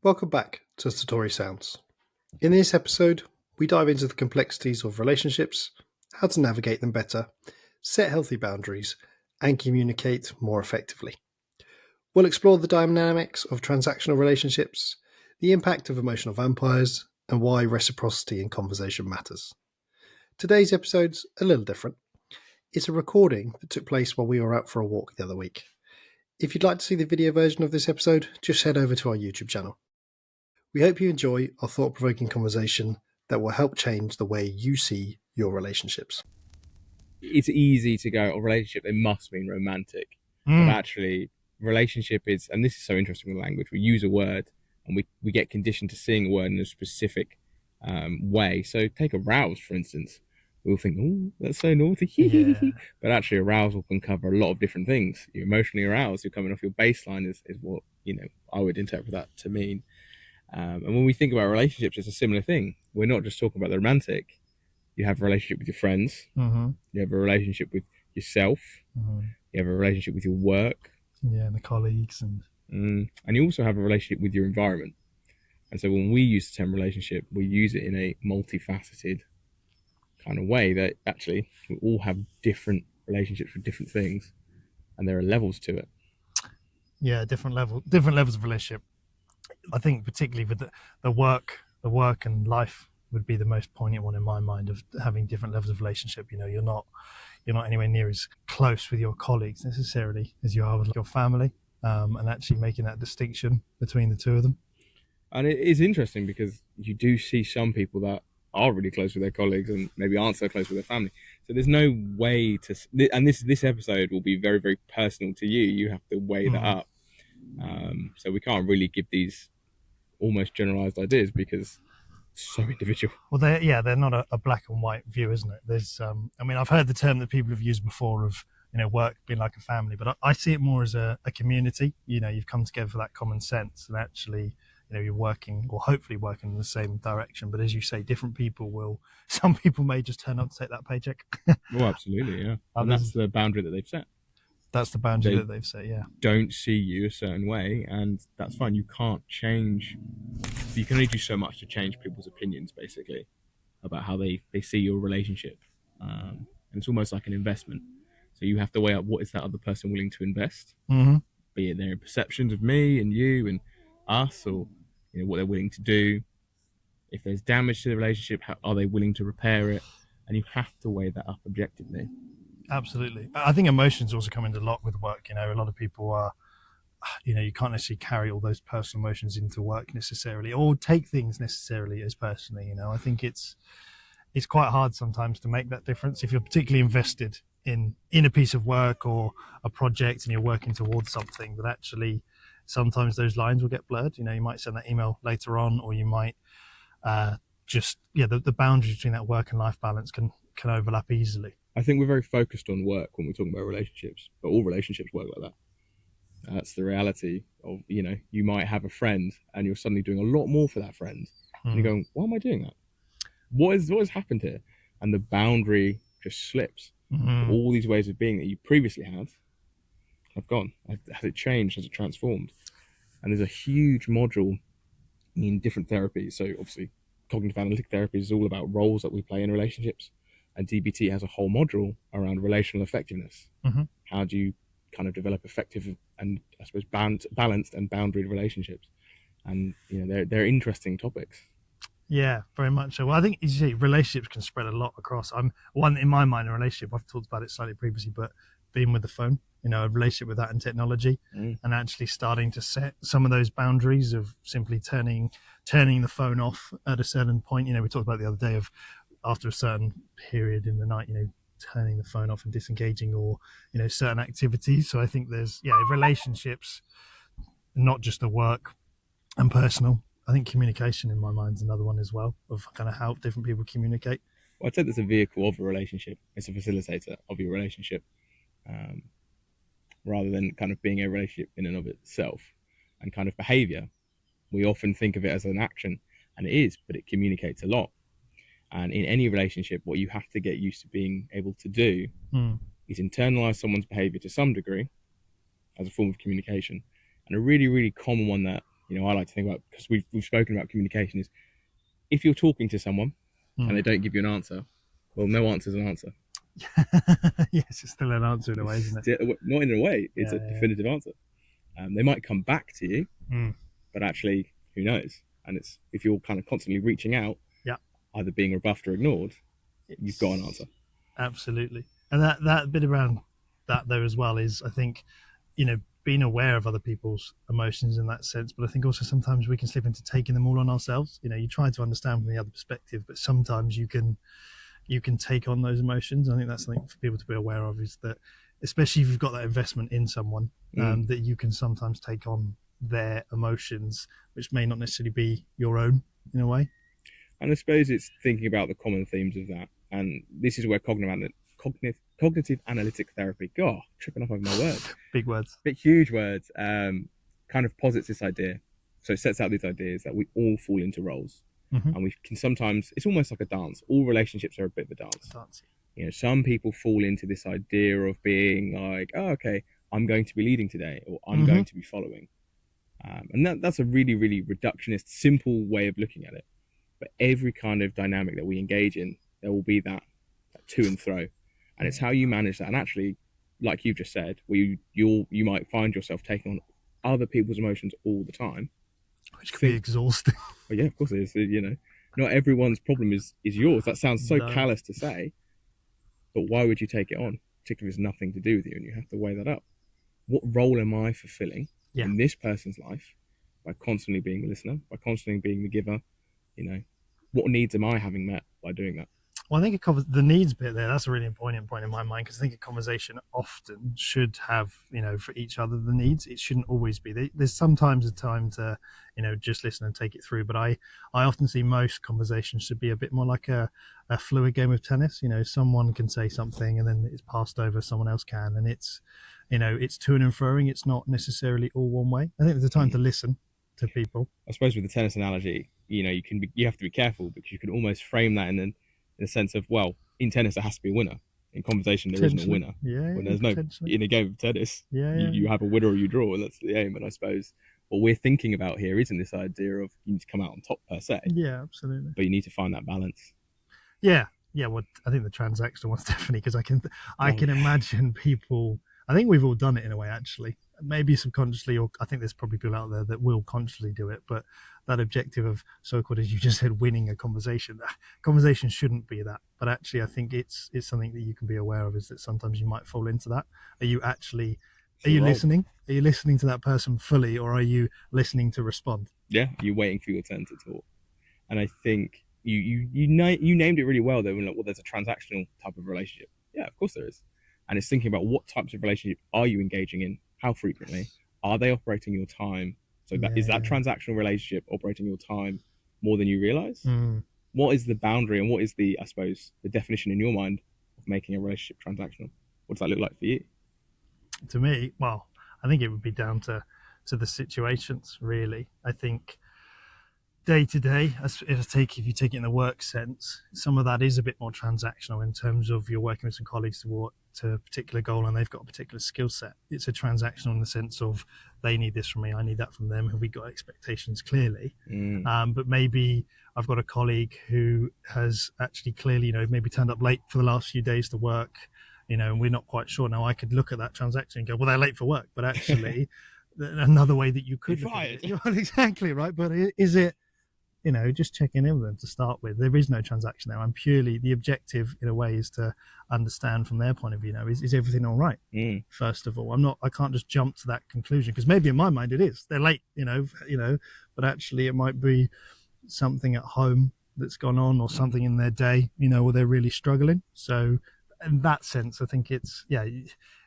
Welcome back to Satori Sounds. In this episode, we dive into the complexities of relationships, how to navigate them better, set healthy boundaries, and communicate more effectively. We'll explore the dynamics of transactional relationships, the impact of emotional vampires, and why reciprocity in conversation matters. Today's episode's a little different. It's a recording that took place while we were out for a walk the other week. If you'd like to see the video version of this episode, just head over to our YouTube channel. We hope you enjoy our thought-provoking conversation that will help change the way you see your relationships. It's easy to go, a relationship, it must mean romantic. But actually, relationship is, and this is so interesting with language, we use a word and we get conditioned to seeing a word in a specific way. So take aroused, for instance. We'll think, oh, that's so naughty. Yeah. But actually, arousal can cover a lot of different things. You're emotionally aroused, you're coming off your baseline is what, I would interpret that to mean. And when we think about relationships, it's a similar thing. We're not just talking about the romantic. You have a relationship with your friends. Mm-hmm. You have a relationship with yourself. Mm-hmm. You have a relationship with your work. Yeah, and the colleagues. And you also have a relationship with your environment. And so when we use the term relationship, we use it in a multifaceted kind of way that actually we all have different relationships with different things. And there are levels to it. Yeah, different levels of relationship. I think particularly with the work and life would be the most poignant one in my mind, of having different levels of relationship. You're not anywhere near as close with your colleagues necessarily as you are with your family, and actually making that distinction between the two of them. And it is interesting because you do see some people that are really close with their colleagues and maybe aren't so close with their family. So there's no way to, and this episode will be very, very personal to you. You have to weigh that up. So we can't really give these almost generalized ideas because it's so individual. Well, they're not a black and white view, isn't it? There's, I've heard the term that people have used before of, work being like a family, but I see it more as a community. You've come together for that common sense, and actually, you're working, or hopefully working in the same direction. But as you say, different people will. Some people may just turn up to take that paycheck. Oh, absolutely, yeah. And that's the boundary that they've set. That's the boundary that they've set, yeah. Don't see you a certain way, and that's fine. You can't change. You can only do so much to change people's opinions, basically, about how they see your relationship. And it's almost like an investment. So you have to weigh up, what is that other person willing to invest? Mm-hmm. Be it their perceptions of me and you and us, or what they're willing to do. If there's damage to the relationship, how are they willing to repair it? And you have to weigh that up objectively. Absolutely. I think emotions also come into a lot with work. A lot of people are, you can't necessarily carry all those personal emotions into work necessarily, or take things necessarily as personally. I think it's quite hard sometimes to make that difference if you're particularly invested in a piece of work or a project and you're working towards something. But actually, sometimes those lines will get blurred. You might send that email later on, or you might the boundaries between that work and life balance can overlap easily. I think we're very focused on work when we're talking about relationships, but all relationships work like that. That's the reality of, you might have a friend and you're suddenly doing a lot more for that friend. And you're going, why am I doing that? What has happened here? And the boundary just slips. All these ways of being that you previously had have gone. Has it changed? Has it transformed? And there's a huge module in different therapies. So obviously, cognitive analytic therapy is all about roles that we play in relationships. And DBT has a whole module around relational effectiveness. How do you kind of develop effective and, I suppose, balanced and boundaried relationships? And they're interesting topics. Yeah, very much so. Well, I think, you see, relationships can spread a lot across. I'm one in my mind, a relationship, I've talked about it slightly previously, but being with the phone, a relationship with that and technology, and actually starting to set some of those boundaries of simply turning the phone off at a certain point. We talked about the other day of, after a certain period in the night, turning the phone off and disengaging, or, certain activities. So I think there's, relationships, not just the work and personal. I think communication in my mind is another one as well, of kind of how different people communicate. Well, I'd say that's a vehicle of a relationship. It's a facilitator of your relationship, rather than kind of being a relationship in and of itself. And kind of behavior, we often think of it as an action, and it is, but it communicates a lot. And in any relationship, what you have to get used to being able to do is internalize someone's behavior to some degree as a form of communication. And a really, really common one that I like to think about, because we've spoken about communication, is if you're talking to someone and they don't give you an answer, well, no answer is an answer. Yes, it's still an answer in a way, isn't it? Not in a way, it's a definitive answer. They might come back to you, but actually, who knows? And it's, if you're kind of constantly reaching out, either being rebuffed or ignored, you've got an answer. Absolutely. And that bit around that though as well is, I think, being aware of other people's emotions in that sense, but I think also sometimes we can slip into taking them all on ourselves. You try to understand from the other perspective, but sometimes you can take on those emotions. I think that's something for people to be aware of, is that especially if you've got that investment in someone, that you can sometimes take on their emotions, which may not necessarily be your own in a way. And I suppose it's thinking about the common themes of that. And this is where cognitive analytic therapy, God, tripping up over my words. Big words. Big, huge words. Kind of posits this idea. So it sets out these ideas that we all fall into roles. And we can sometimes, it's almost like a dance. All relationships are a bit of a dance. Some people fall into this idea of being like, oh, okay, I'm going to be leading today, or I'm going to be following. And that's a really, really reductionist, simple way of looking at it. But every kind of dynamic that we engage in, there will be that to and fro. And it's how you manage that. And actually, like you've just said, where you might find yourself taking on other people's emotions all the time, which can be exhausting. Well, yeah, of course it is. Not everyone's problem is yours. That sounds so callous to say, but why would you take it on, particularly if it's nothing to do with you? And you have to weigh that up. What role am I fulfilling in this person's life by constantly being the listener, by constantly being the giver? What needs am I having met by doing that? Well, I think it covers the needs bit there. That's a really important point in my mind, because I think a conversation often should have, for each other, the needs. It shouldn't always be. There's sometimes a time to, just listen and take it through. But I often see most conversations should be a bit more like a fluid game of tennis. Someone can say something and then it's passed over, someone else can. And it's, it's to and froing. It's not necessarily all one way. I think there's a time to listen to people. I suppose with the tennis analogy, you have to be careful, because you can almost frame that in a sense of, well, in tennis there has to be a winner. In conversation there isn't a winner. When there's no, in a game of tennis, you have a winner or you draw, and that's the aim. And I suppose what we're thinking about here isn't this idea of you need to come out on top per se. Yeah, absolutely. But you need to find that balance. Yeah. Well, I think the transactional one's definitely, because I can imagine people. I think we've all done it in a way, actually. Maybe subconsciously, or I think there's probably people out there that will consciously do it. But that objective of, so-called, as you just said, winning a conversation shouldn't be that. But actually, I think it's something that you can be aware of, is that sometimes you might fall into that. Are you listening? Are you listening to that person fully, or are you listening to respond? Yeah, you're waiting for your turn to talk. And I think you named it really well, though. Well, there's a transactional type of relationship. Yeah, of course there is. And it's thinking about what types of relationship are you engaging in? How frequently? Are they operating your time? So is that transactional relationship operating your time more than you realize? What is the boundary, and what is the definition in your mind of making a relationship transactional? What does that look like for you? To me, well, I think it would be down to the situations, really. I think day to day, if you take it in the work sense, some of that is a bit more transactional, in terms of you're working with some colleagues to a particular goal and they've got a particular skill set. It's a transactional in the sense of, they need this from me, I need that from them. Have we got expectations clearly? But maybe I've got a colleague who has actually clearly, maybe turned up late for the last few days to work, and we're not quite sure. Now I could look at that transaction and go, well, they're late for work, but actually another way that you could be fired. Exactly right. But is it, just checking in with them to start with? There is no transaction there. I'm purely, the objective in a way is to understand from their point of view, is everything all right? First of all, I can't just jump to that conclusion, because maybe in my mind it is, they're late, but actually it might be something at home that's gone on, or something in their day, where they're really struggling. So in that sense, I think it's,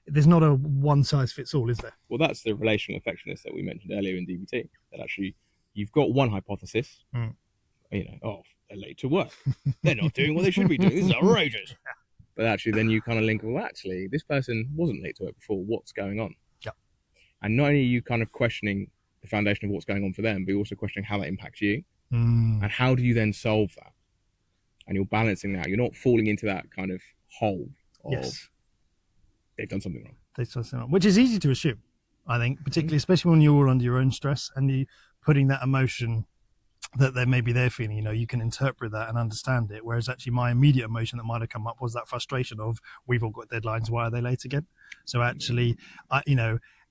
there's not a one size fits all, is there? Well, that's the relational effectiveness that we mentioned earlier in DBT, that actually you've got one hypothesis, oh, they're late to work. They're not doing what they should be doing. This is outrageous. But actually, then you kind of link, well, actually, this person wasn't late to work before. What's going on? Yeah. And not only are you kind of questioning the foundation of what's going on for them, but you're also questioning how that impacts you. And how do you then solve that? And you're balancing that. You're not falling into that kind of hole of they've done something wrong. Which is easy to assume, I think, particularly, especially when you're under your own stress and you putting that emotion that maybe they're feeling, you can interpret that and understand it. Whereas actually my immediate emotion that might have come up was that frustration of, we've all got deadlines, why are they late again? So actually,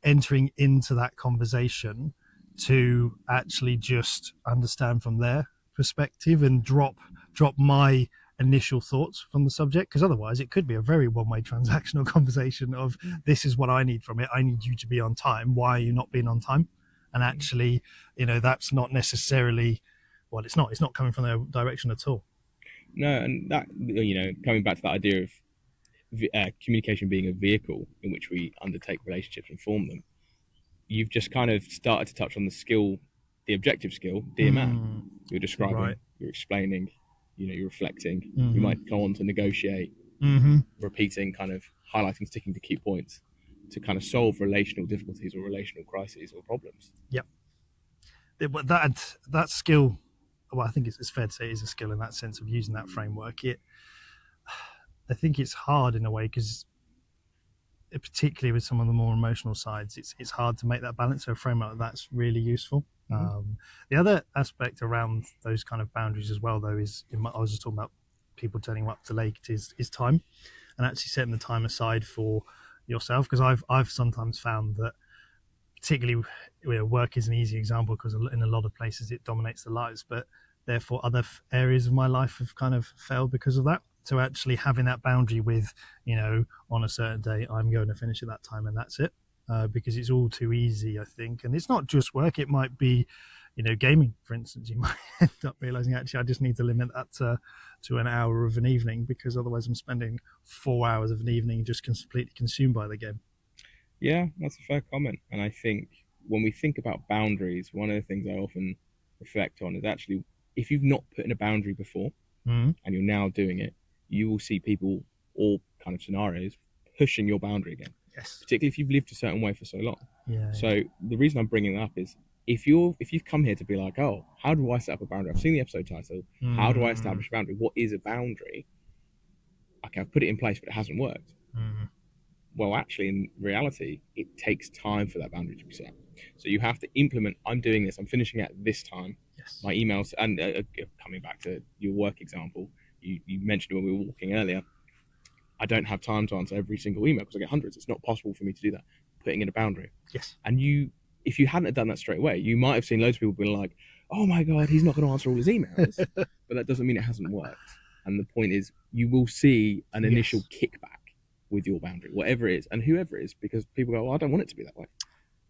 entering into that conversation to actually just understand from their perspective and drop my initial thoughts from the subject, because otherwise it could be a very one-way transactional conversation of, this is what I need from it, I need you to be on time, why are you not being on time? And actually, that's not necessarily, well, it's not coming from their direction at all. No, and that, coming back to that idea of communication being a vehicle in which we undertake relationships and form them, you've just kind of started to touch on the objective skill, dear man. You're describing, right. You're explaining, you're reflecting. You might go on to negotiate, repeating, kind of highlighting, sticking to key points to kind of solve relational difficulties or relational crises or problems. Yep. That skill, well, I think it's fair to say it is a skill in that sense of using that framework. I think it's hard in a way, because particularly with some of the more emotional sides, it's hard to make that balance. So a framework that's really useful. The other aspect around those kind of boundaries as well, though, is I was just talking about people turning up to late, is time, and actually setting the time aside for yourself. Because I've sometimes found that, particularly work is an easy example, because in a lot of places it dominates the lives, but therefore other areas of my life have kind of failed because of that. So actually having that boundary with, on a certain day, I'm going to finish at that time and that's it. Because it's all too easy, I think. And it's not just work. It might be, gaming, for instance. You might end up realizing, actually, I just need to limit that to an hour of an evening, because otherwise I'm spending 4 hours of an evening just completely consumed by the game. Yeah, that's a fair comment. And I think when we think about boundaries, one of the things I often reflect on is actually, if you've not put in a boundary before and you're now doing it, you will see people, all kind of scenarios, pushing your boundary again. Yes. Particularly if you've lived a certain way for so long. Yeah. So the reason I'm bringing it up is, if you've come here to be like, oh, how do I set up a boundary? I've seen the episode title. How do I establish a boundary? What is a boundary? Okay, I've put it in place, but it hasn't worked. Well, actually, in reality, it takes time for that boundary to be set. So you have to implement, I'm doing this, I'm finishing at this time. Yes. My emails, and coming back to your work example, you mentioned when we were walking earlier, I don't have time to answer every single email because I get hundreds. It's not possible for me to do that. Putting in a boundary. Yes. And if you hadn't done that straight away, you might have seen loads of people being like, oh my God, he's not going to answer all his emails. But that doesn't mean it hasn't worked. And the point is, you will see an initial kickback with your boundary, whatever it is, and whoever it is, because people go, well, I don't want it to be that way.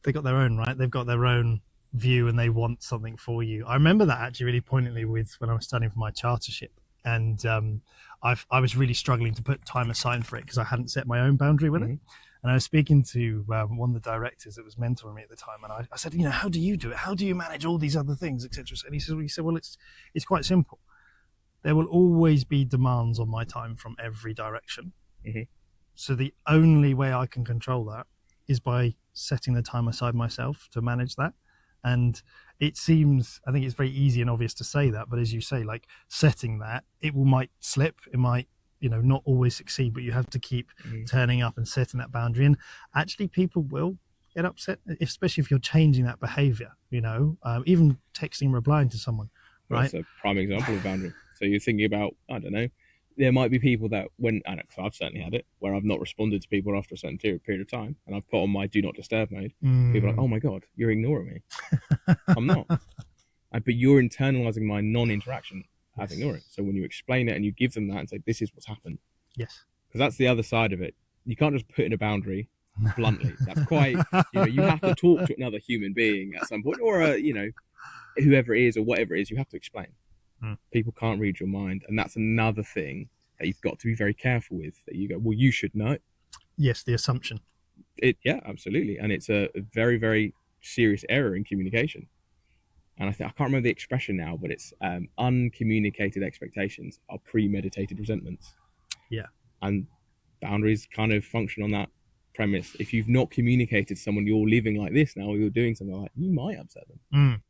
They got their own, right? They've got their own view and they want something for you. I remember that actually really poignantly with when I was studying for my chartership. And I was really struggling to put time aside for it because I hadn't set my own boundary with it. And I was speaking to one of the directors that was mentoring me at the time, and I said, how do you do it? How do you manage all these other things, etc.? And he said, well, it's quite simple. There will always be demands on my time from every direction. So the only way I can control that is by setting the time aside myself to manage that. And I think it's very easy and obvious to say that, but as you say, like setting that, might slip, it might, not always succeed, but you have to keep turning up and setting that boundary. And actually people will get upset, especially if you're changing that behavior, even texting, replying to someone, right? That's a prime example of boundary. So you're thinking about, I don't know, there might be people that I've certainly had it, where I've not responded to people after a certain period of time, and I've put on my do not disturb mode. People are like, oh my God, you're ignoring me. I'm not. But you're internalizing my non-interaction as ignoring. So when you explain it and you give them that and say, this is what's happened. Yes. Because that's the other side of it. You can't just put in a boundary bluntly. That's quite, you have to talk to another human being at some point, or, whoever it is or whatever it is, you have to explain. People can't read your mind, and that's another thing that you've got to be very careful with, that you go, well, you should know. Yes, the assumption. Yeah, absolutely. And it's a very, very serious error in communication. And I can't remember the expression now, but it's uncommunicated expectations are premeditated resentments. Yeah. And boundaries kind of function on that premise. If you've not communicated to someone you're living like this now, or you're doing something like that, you might upset them.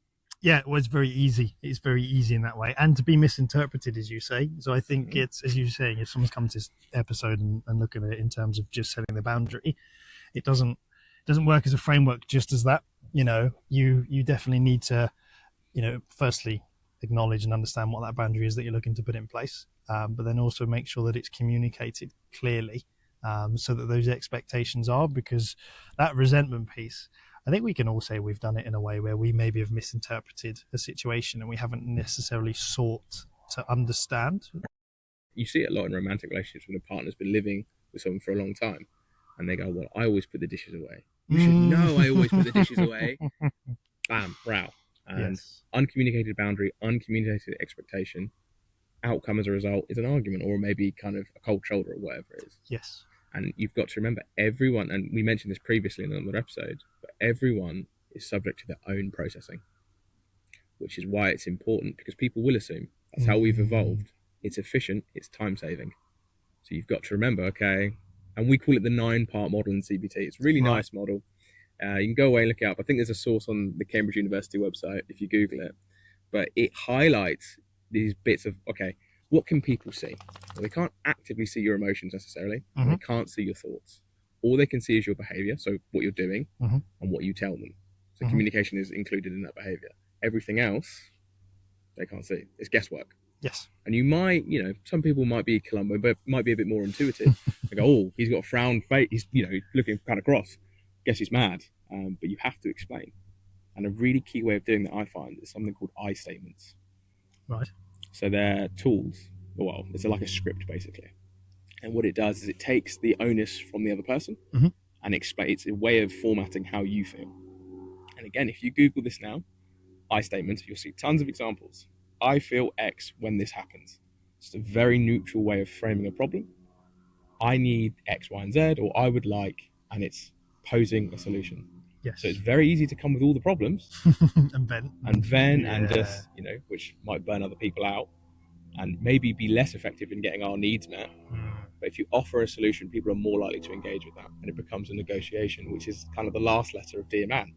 Yeah, well, it's very easy. It's very easy in that way, and to be misinterpreted, as you say. So I think it's, as you're saying, if someone's come to this episode and look at it in terms of just setting the boundary, it doesn't work as a framework just as that. you definitely need to, firstly acknowledge and understand what that boundary is that you're looking to put in place, but then also make sure that it's communicated clearly, so that those expectations are, because that resentment piece, I think we can all say we've done it in a way where we maybe have misinterpreted a situation and we haven't necessarily sought to understand. You see it a lot in romantic relationships when a partner's been living with someone for a long time and they go, well, I always put the dishes away. You should know I always put the dishes away. Bam, row. And Yes. uncommunicated boundary, uncommunicated expectation, outcome as a result is an argument, or maybe kind of a cold shoulder, or whatever it is. Yes. And you've got to remember, everyone, and we mentioned this previously in another episode, but everyone is subject to their own processing, which is why it's important, because people will assume. That's how we've evolved. It's efficient, it's time saving. So you've got to remember, okay, and we call it the 9-part model in CBT. It's a really nice model. You can go away and look it up. I think there's a source on the Cambridge University website if you Google it. But it highlights these bits of, okay, what can people see? Well, they can't actively see your emotions necessarily. They can't see your thoughts. All they can see is your behavior, so what you're doing and what you tell them. So communication is included in that behavior. Everything else, they can't see. It's guesswork. Yes. And you might, some people might be Columbo, but might be a bit more intuitive. They go, oh, he's got a frown face. He's, looking kind of cross. Guess he's mad. But you have to explain. And a really key way of doing that, I find, is something called I statements. Right. So they're tools. Well, it's like a script, basically. And what it does is it takes the onus from the other person and explains. It's a way of formatting how you feel. And again, if you Google this now, I statements, you'll see tons of examples. I feel X when this happens. It's a very neutral way of framing a problem. I need X, Y, and Z, or I would like, and it's posing a solution. Yes. So it's very easy to come with all the problems and vent and just, which might burn other people out and maybe be less effective in getting our needs met. But if you offer a solution, people are more likely to engage with that, and it becomes a negotiation, which is kind of the last letter of Dear Man.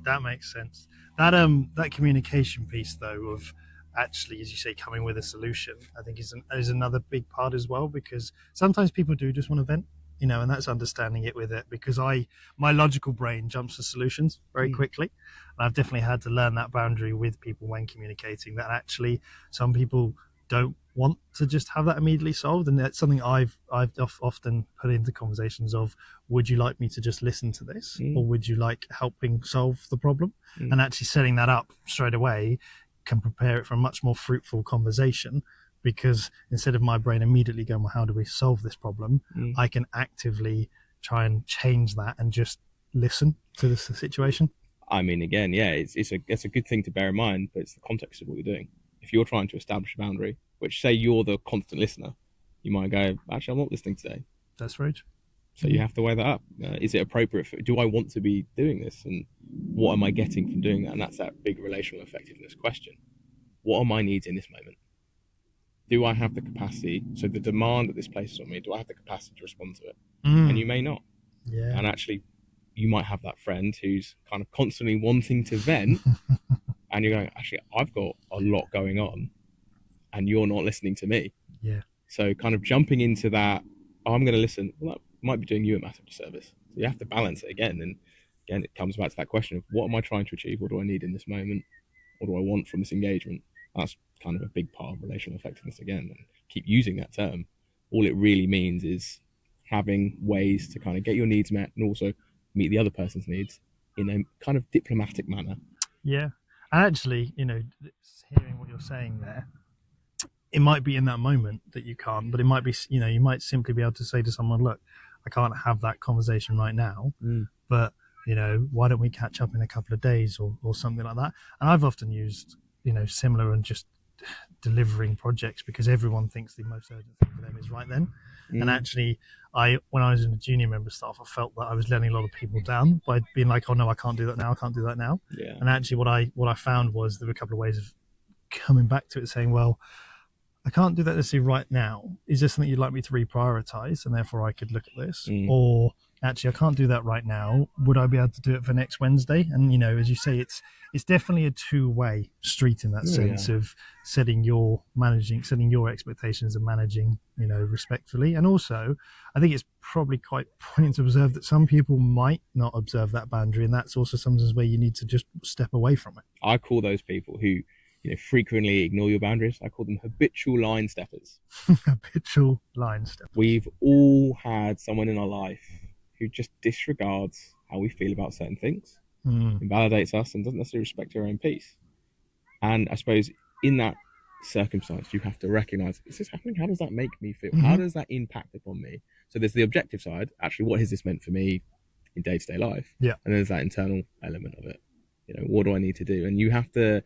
That makes sense. That communication piece, though, of actually, as you say, coming with a solution, I think is another big part as well, because sometimes people do just want to vent, and that's understanding it with it, because my logical brain jumps to solutions very quickly. And I've definitely had to learn that boundary with people when communicating, that actually some people don't want to just have that immediately solved, and that's something I've often put into conversations of, would you like me to just listen to this, or would you like helping solve the problem? And actually setting that up straight away can prepare it for a much more fruitful conversation, because instead of my brain immediately going, well, how do we solve this problem, I can actively try and change that and just listen to the situation. I mean, again, it's a good thing to bear in mind, but it's the context of what you're doing. If you're trying to establish a boundary, which, say you're the constant listener, you might go, actually, I'm not listening today. That's right. So you have to weigh that up. Is it appropriate? Do I want to be doing this? And what am I getting from doing that? And that's that big relational effectiveness question. What are my needs in this moment? Do I have the capacity? So the demand that this places on me, do I have the capacity to respond to it? And you may not. Yeah. And actually, you might have that friend who's kind of constantly wanting to vent, and you're going, actually, I've got a lot going on, and you're not listening to me. Yeah. So kind of jumping into that, I'm going to listen, well, that might be doing you a massive disservice. So you have to balance it again. And again, it comes back to that question of, what am I trying to achieve? What do I need in this moment? What do I want from this engagement? That's kind of a big part of relational effectiveness again. And keep using that term. All it really means is having ways to kind of get your needs met and also meet the other person's needs in a kind of diplomatic manner. Yeah. And actually, hearing what you're saying there, it might be in that moment that you can't, but it might be, you might simply be able to say to someone, look, I can't have that conversation right now, but, why don't we catch up in a couple of days or something like that? And I've often used, similar and just delivering projects, because everyone thinks the most urgent thing for them is right then. And actually, when I was in the junior member staff, I felt that I was letting a lot of people down by being like, oh no, I can't do that now. I can't do that now. Yeah. And actually what I found was there were a couple of ways of coming back to it, saying, well, I can't do that necessarily right now. Is there something you'd like me to reprioritize, and therefore I could look at this? Or actually, I can't do that right now. Would I be able to do it for next Wednesday? And as you say, it's definitely a two-way street in that sense of setting your expectations and managing, respectfully. And also, I think it's probably quite poignant to observe that some people might not observe that boundary, and that's also sometimes where you need to just step away from it. I call those people who frequently ignore your boundaries. I call them habitual line steppers. Habitual line steppers. We've all had someone in our life who just disregards how we feel about certain things, invalidates us, and doesn't necessarily respect our own peace. And I suppose in that circumstance, you have to recognize, is this happening? How does that make me feel? How does that impact upon me? So there's the objective side, actually, what has this meant for me in day-to-day life? Yeah. And there's that internal element of it. What do I need to do? And you have to,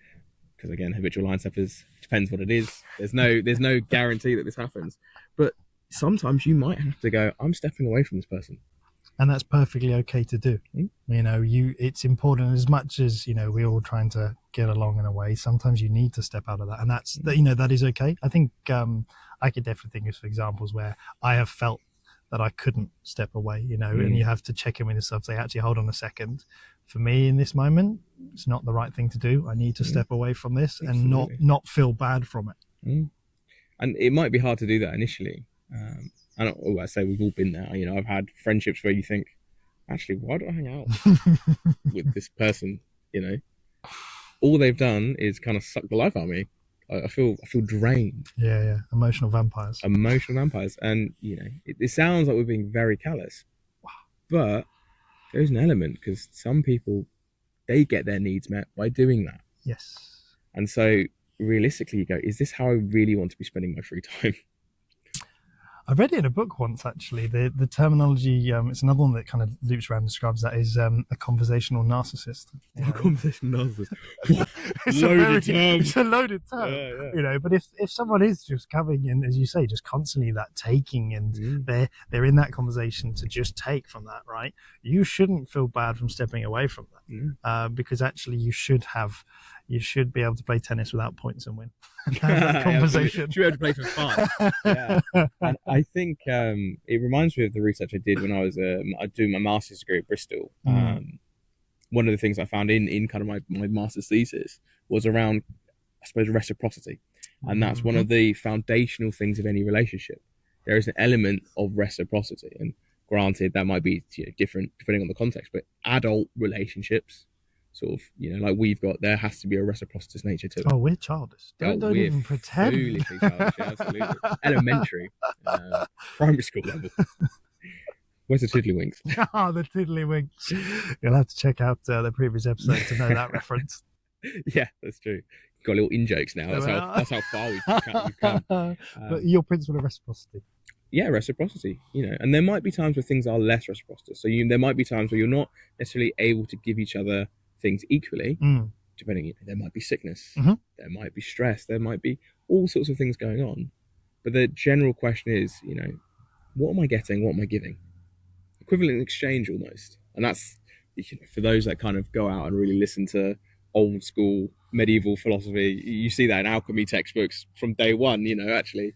because again, habitual line steppers, depends what it is. There's no guarantee that this happens. But sometimes you might have to go, I'm stepping away from this person. And that's perfectly okay to do. It's important, as much as we're all trying to get along in a way. Sometimes you need to step out of that, and that is okay. I think I could definitely think of examples where I have felt that I couldn't step away. And you have to check in with yourself. Say, actually, hold on a second. For me, in this moment, it's not the right thing to do. I need to step away from this. Absolutely. And not feel bad from it. And it might be hard to do that initially. I say we've all been there. I've had friendships where you think, actually, why do I hang out with this person? All they've done is kind of suck the life out of me. I feel drained. Yeah. Emotional vampires. And it sounds like we're being very callous, but there's an element, because some people, they get their needs met by doing that. Yes. And so realistically, you go, is this how I really want to be spending my free time? I read it in a book once, actually. The terminology, it's another one that kind of loops around and describes that, is a conversational narcissist. A conversational narcissist. It's a loaded term. Yeah. But if someone is just coming in, as you say, just constantly that taking, and they're in that conversation to just take from that, right? You shouldn't feel bad from stepping away from that, because actually you should be able to play tennis without points and win. That conversation. You should be able to play for fun. Yeah. And I think it reminds me of the research I did when I was doing my master's degree at Bristol. One of the things I found in kind of my master's thesis was around, I suppose, reciprocity. And that's one of the foundational things of any relationship. There is an element of reciprocity. And granted, that might be different depending on the context, but adult relationships, sort of, like we've got, there has to be a reciprocitous nature to it. Oh, we're childish. Don't even pretend. Foolishly childish, absolutely. Elementary, primary school level. Where's the tiddlywinks? The tiddlywinks. You'll have to check out the previous episode to know that reference. Yeah, that's true. Got little in-jokes now. That's how far we've come. But your principle of reciprocity. Yeah, reciprocity, and there might be times where things are less reciprocity. So there might be times where you're not necessarily able to give each other things equally, depending, there might be sickness, there might be stress, there might be all sorts of things going on. But the general question is, what am I getting? What am I giving? Equivalent exchange almost. And that's, for those that kind of go out and really listen to old school medieval philosophy, you see that in alchemy textbooks from day one, actually,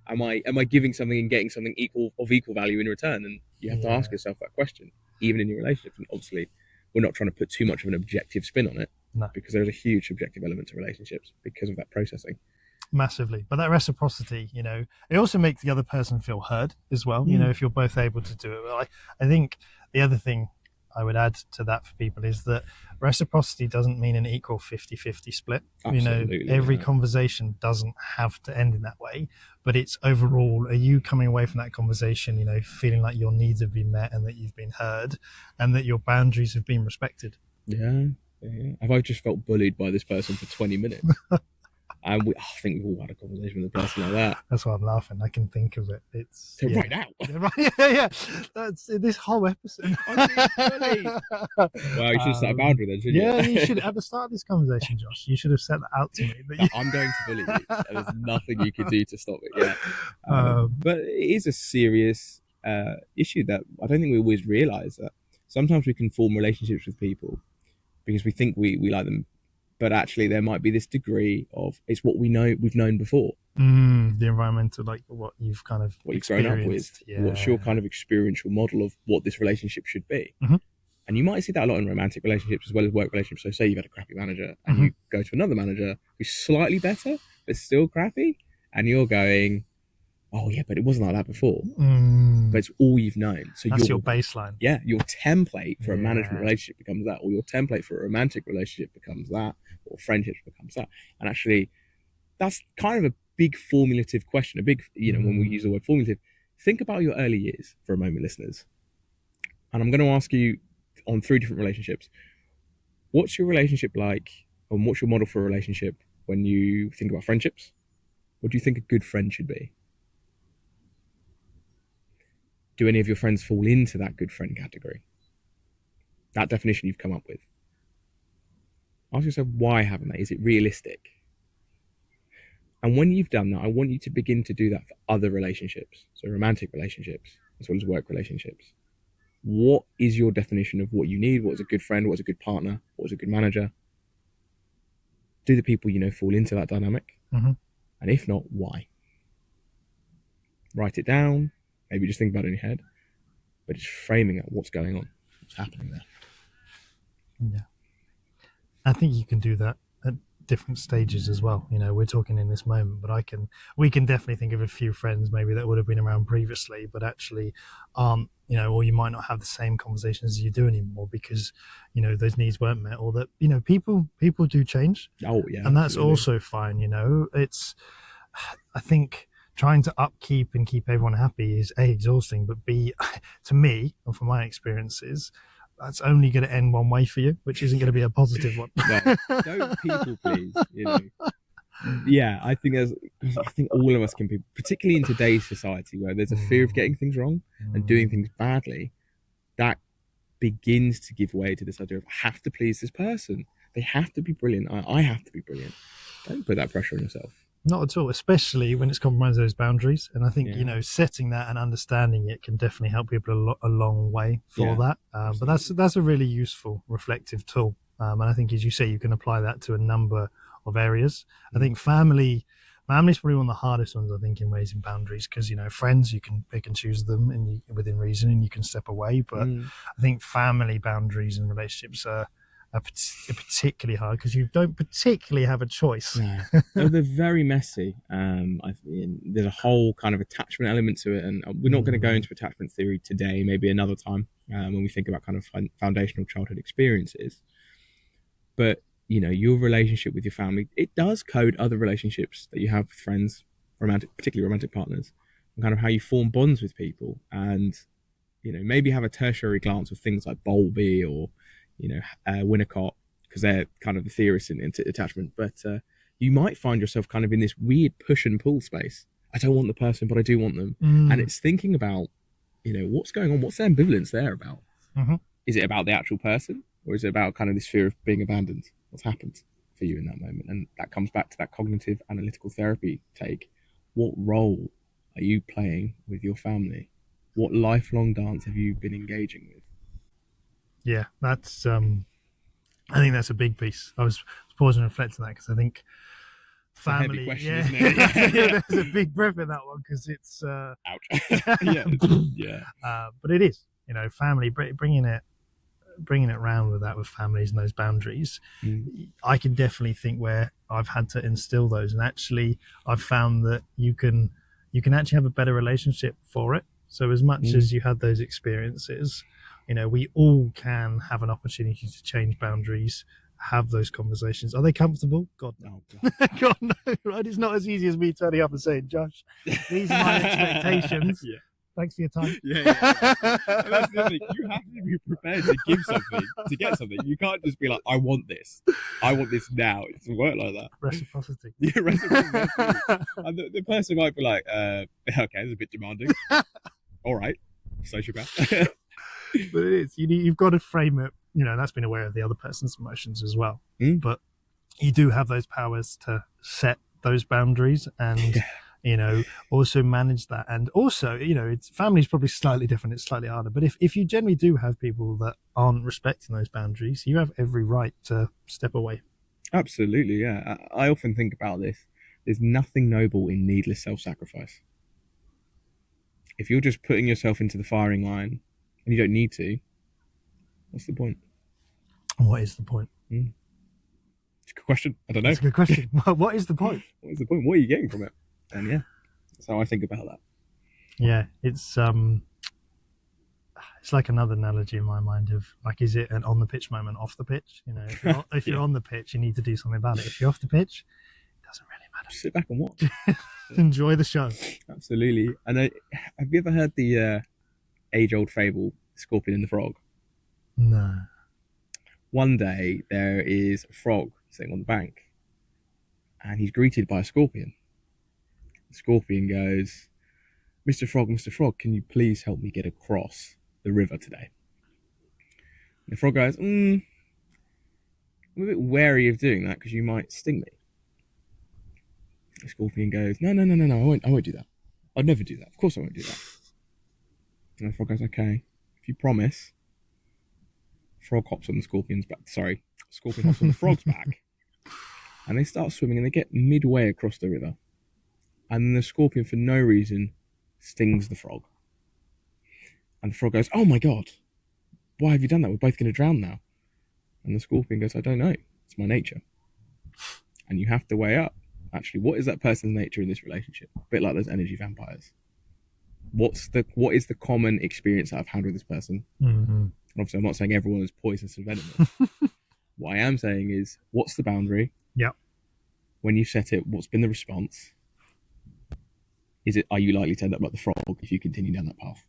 am I giving something and getting something of equal value in return? And you have to ask yourself that question, even in your relationships. And obviously, we're not trying to put too much of an objective spin on it, because there's a huge subjective element to relationships because of that processing. Massively. But that reciprocity, it also makes the other person feel heard as well, if you're both able to do it. I think the other thing I would add to that for people is that reciprocity doesn't mean an equal 50-50 split. Absolutely, every conversation doesn't have to end in that way, but it's overall, are you coming away from that conversation, feeling like your needs have been met and that you've been heard and that your boundaries have been respected? Yeah. Have I just felt bullied by this person for 20 minutes? And I think we've all had a conversation with a person like that. That's why I'm laughing. I can think of it. It's right now. Yeah. That's this whole episode. Well, you should set a boundary then, shouldn't you? Yeah, you should. At the start of this conversation, Josh, you should have set that out to me. I'm going to bully you. There's nothing you can do to stop it. Yeah. But it is a serious issue that I don't think we always realise, that sometimes we can form relationships with people because we think we like them but actually there might be this degree of it's what we've known before. The environmental, like what you've kind of what you've grown up with. What's your kind of experiential model of what this relationship should be? And you might see that a lot in romantic relationships as well as work relationships. So say you've had a crappy manager and you go to another manager who's slightly better but still crappy, and you're going, oh yeah, but it wasn't like that before. But it's all you've known. So that's your baseline. Yeah, your template for a management relationship becomes that, or your template for a romantic relationship becomes that, or friendships becomes that. And actually, that's kind of a big formulative question. A big, when we use the word formative, think about your early years for a moment, listeners. And I'm going to ask you on 3 different relationships. What's your relationship like, and what's your model for a relationship when you think about friendships? What do you think a good friend should be? Do any of your friends fall into that good friend category? That definition you've come up with. Ask yourself, why haven't they? Is it realistic? And when you've done that, I want you to begin to do that for other relationships. So romantic relationships, as well as work relationships. What is your definition of what you need? What is a good friend? What is a good partner? What is a good manager? Do the people you know fall into that dynamic? And if not, why? Write it down. Maybe just think about it in your head. But just framing out what's going on, what's happening there. Yeah. I think you can do that at different stages as well. We're talking in this moment, but we can definitely think of a few friends maybe that would have been around previously, but actually aren't, or you might not have the same conversations as you do anymore because, those needs weren't met, or that, people do change. Oh yeah. And that's also fine. I think trying to upkeep and keep everyone happy is A, exhausting, but B, to me, or from my experiences, that's only going to end one way for you, which isn't going to be a positive one. No, don't people please, Yeah, I think all of us can be, particularly in today's society where there's a fear of getting things wrong and doing things badly, that begins to give way to this idea of I have to please this person. They have to be brilliant. I have to be brilliant. Don't put that pressure on yourself. Not at all, especially when it's compromising those boundaries. And I think, setting that and understanding it can definitely help people a long way for that. But that's a really useful reflective tool. And I think, as you say, you can apply that to a number of areas. I think family's probably one of the hardest ones, I think, in raising boundaries, because, friends, you can pick and choose them and within reason, and you can step away. But I think family boundaries and relationships are particularly hard because you don't particularly have a choice. No, they're very messy. There's a whole kind of attachment element to it, and we're not going to go into attachment theory today, maybe another time when we think about kind of foundational childhood experiences. But your relationship with your family, it does code other relationships that you have with friends, particularly romantic partners, and kind of how you form bonds with people, and maybe have a tertiary glance with things like Bowlby or Winnicott, because they're kind of the theorists in attachment. But you might find yourself kind of in this weird push and pull space. I don't want the person, but I do want them. And it's thinking about, what's going on? What's the ambivalence there about? Is it about the actual person, or is it about kind of this fear of being abandoned? What's happened for you in that moment? And that comes back to that cognitive analytical therapy take. What role are you playing with your family? What lifelong dance have you been engaging with? Yeah, that's I think that's a big piece. I was pausing and reflecting on that because I think family, question, isn't it? There's a big breath in that one because it's ouch. But it is, family, bringing it around with that, with families and those boundaries. I can definitely think where I've had to instill those, and actually I've found that you can actually have a better relationship for it. So as much as you had those experiences, we all can have an opportunity to change boundaries, have those conversations. Are they comfortable? God no. God no, right? It's not as easy as me turning up and saying, Josh, these are my expectations. Thanks for your time. That's the thing. You have to be prepared to give something, to get something. You can't just be like, I want this now. It doesn't work like that. Reciprocity. Reciprocity. And the person might be like, okay, it's a bit demanding. All right, sociopath. But it is. You've got to frame it. That's being aware of the other person's emotions as well. But you do have those powers to set those boundaries and, also manage that. And also, family's probably slightly different. It's slightly harder. But if you generally do have people that aren't respecting those boundaries, you have every right to step away. Absolutely, yeah. I often think about this. There's nothing noble in needless self-sacrifice. If you're just putting yourself into the firing line and you don't need to, what's the point? What is the point? It's a good question. I don't know. That's a good question. What is the point? What is the point? What are you getting from it? And yeah, that's how I think about that. Yeah, it's like another analogy in my mind of like, is it an on the pitch moment, off the pitch? You know, if you're Yeah. on the pitch, you need to do something about it. If you're off the pitch, it doesn't really matter. Just sit back and watch. Enjoy the show. Absolutely. And have you ever heard the age-old fable, Scorpion and the Frog? No. One day there is a frog sitting on the bank, and he's greeted by a scorpion. The scorpion goes, Mr. Frog, can you please help me get across the river today? And the frog goes, I'm a bit wary of doing that because you might sting me. The scorpion goes, no, I won't do that. I'd never do that. Of course I won't do that. And the frog goes, okay, if you promise. Frog hops on the scorpion's back. Sorry, scorpion hops on the frog's back. And they start swimming and they get midway across the river. And then the scorpion, for no reason, stings the frog. And the frog goes, oh my God, why have you done that? We're both going to drown now. And the scorpion goes, I don't know. It's my nature. And you have to weigh up, actually, what is that person's nature in this relationship? A bit like those energy vampires. What is the common experience that I've had with this person? Mm-hmm. Obviously, I'm not saying everyone is poisonous and venomous. What I am saying is, what's the boundary? Yep. When you set it, what's been the response? Are you likely to end up like the frog if you continue down that path?